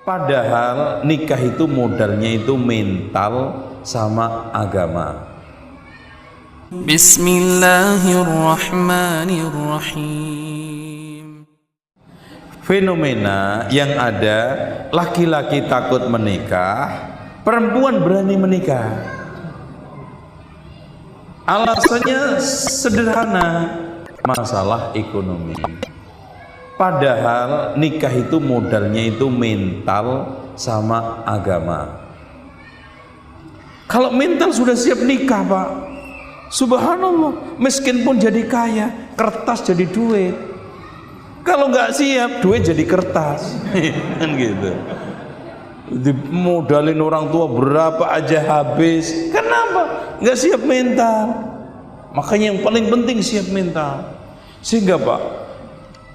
Padahal nikah itu modalnya itu mental sama agama. Bismillahirrahmanirrahim. Fenomena yang ada, laki-laki takut menikah, perempuan berani menikah. Alasannya sederhana, masalah ekonomi. Padahal nikah itu modalnya itu mental sama agama. Kalau mental sudah siap nikah, Pak, subhanallah, miskin pun jadi kaya, kertas jadi duit. Kalau nggak siap, duit jadi kertas. Kan gitu. Dimodalin orang tua berapa aja habis. Kenapa? Nggak siap mental. Makanya yang paling penting siap mental. Sehingga Pak,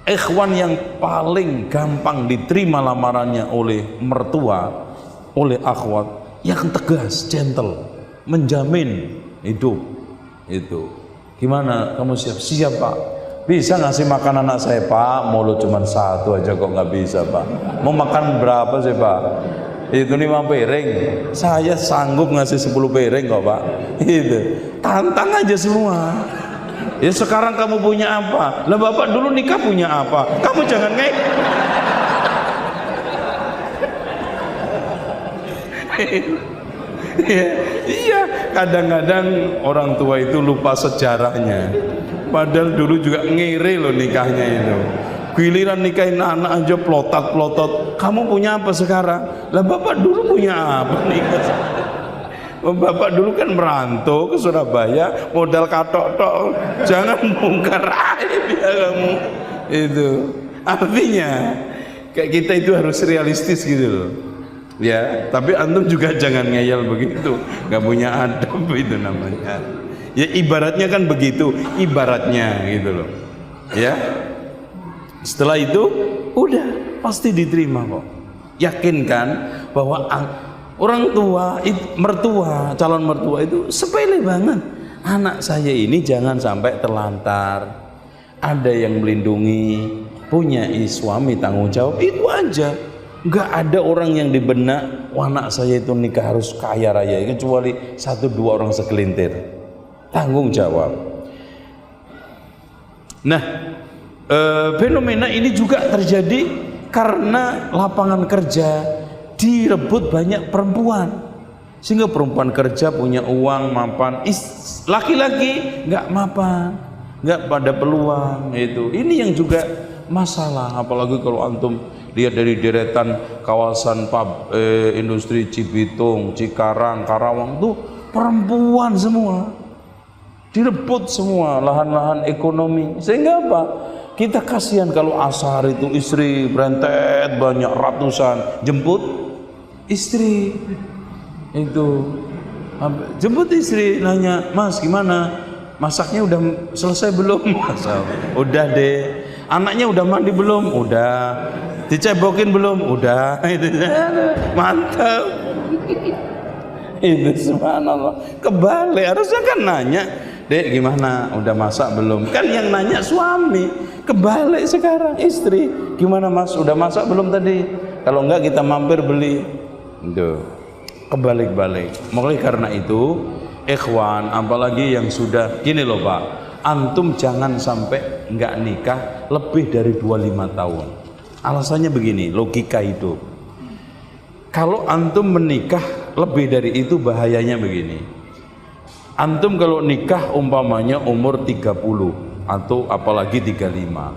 ikhwan yang paling gampang diterima lamarannya oleh mertua, oleh akhwat, yang tegas, gentle, menjamin hidup. Itu. Gimana? Kamu siap? Siap, Pak. Bisa ngasih makan anak saya, Pak? Mulut cuma satu aja kok nggak bisa, Pak. Mau makan berapa sih, Pak? Itu 5 piring. Saya sanggup ngasih 10 piring kok, Pak. Itu. Tantang aja semua. Ya sekarang kamu punya apa? Lah bapak dulu nikah punya apa? Kamu jangan ngek. Iya, kadang-kadang orang tua itu lupa sejarahnya. Padahal dulu juga ngiri loh nikahnya itu. Giliran nikahin anak aja plotot-plotot. Kamu punya apa sekarang? Lah bapak dulu punya apa nikah? Bapak dulu kan merantau ke Surabaya, modal katok-tok, jangan bongkar aib ya kamu. Itu artinya kayak kita itu harus realistis gitu loh. Ya, tapi antum juga jangan ngeyel begitu, nggak punya adab itu namanya. Ya ibaratnya kan begitu, ibaratnya gitu loh. Ya, setelah itu udah pasti diterima kok. Yakinkan bahwa orang tua, mertua, calon mertua itu sepele banget. Anak saya ini jangan sampai terlantar. Ada yang melindungi, punya suami tanggung jawab, itu aja. Enggak ada orang yang di benak, anak saya itu nikah harus kaya raya, kecuali 1-2 orang segelintir. Tanggung jawab. Nah, fenomena ini juga terjadi karena lapangan kerja direbut banyak perempuan, sehingga perempuan kerja punya uang mapan, laki-laki nggak mapan, nggak pada peluang. Itu ini yang juga masalah. Apalagi kalau antum lihat dari deretan kawasan industri Cibitung, Cikarang, Karawang tuh perempuan semua, direbut semua lahan-lahan ekonomi. Sehingga apa? Kita kasihan kalau asar itu istri berentet banyak ratusan, jemput istri itu, jemput istri, nanya, Mas gimana, masaknya udah selesai belum? Udah deh. Anaknya udah mandi belum? Udah. Dicebokin belum? Udah. Itu mantap. Itu subhanallah. Kebalik, harusnya kan nanya, Dek gimana, udah masak belum? Kan yang nanya suami. Kebalik sekarang istri, gimana Mas, udah masak belum tadi? Kalau enggak kita mampir beli. Itu kebalik-balik. Mulai karena itu, ikhwan, apalagi yang sudah gini loh Pak, antum jangan sampai enggak nikah lebih dari 25 tahun. Alasannya begini, logika hidup. Kalau antum menikah lebih dari itu, bahayanya begini. Antum kalau nikah umpamanya umur 30 atau apalagi 35,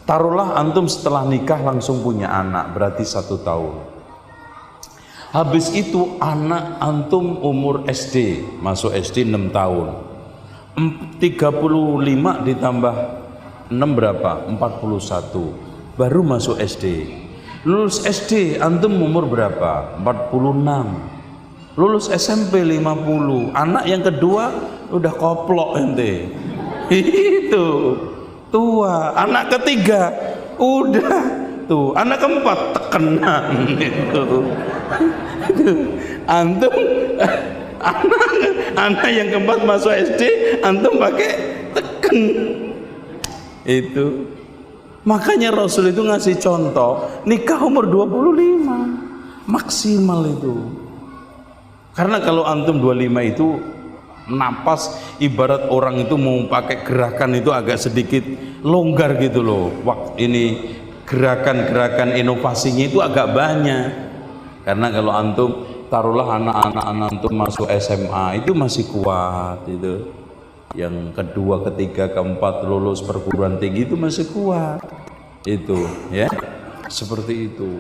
taruhlah antum setelah nikah langsung punya anak, berarti 1 tahun. Habis itu anak antum umur SD, masuk SD 6 tahun. 35 ditambah 6 berapa? 41. Baru masuk SD. Lulus SD antum umur berapa? 46. Lulus SMP 50. Anak yang kedua udah koplok ente. Itu tua. Anak ketiga udah tuh. Anak keempat tekenan itu. Antum anak yang keempat masuk SD, antum pakai teken. Itu Makanya Rasul itu ngasih contoh nikah umur 25 maksimal itu. Karena kalau antum 25 itu napas ibarat orang itu mau pakai gerakan itu agak sedikit longgar gitu loh. Waktu ini gerakan-gerakan inovasinya itu agak banyak. Karena kalau antum taruhlah anak-anak antum masuk SMA itu masih kuat itu. Yang kedua, ketiga, keempat lulus perguruan tinggi itu masih kuat. Itu ya. Seperti itu.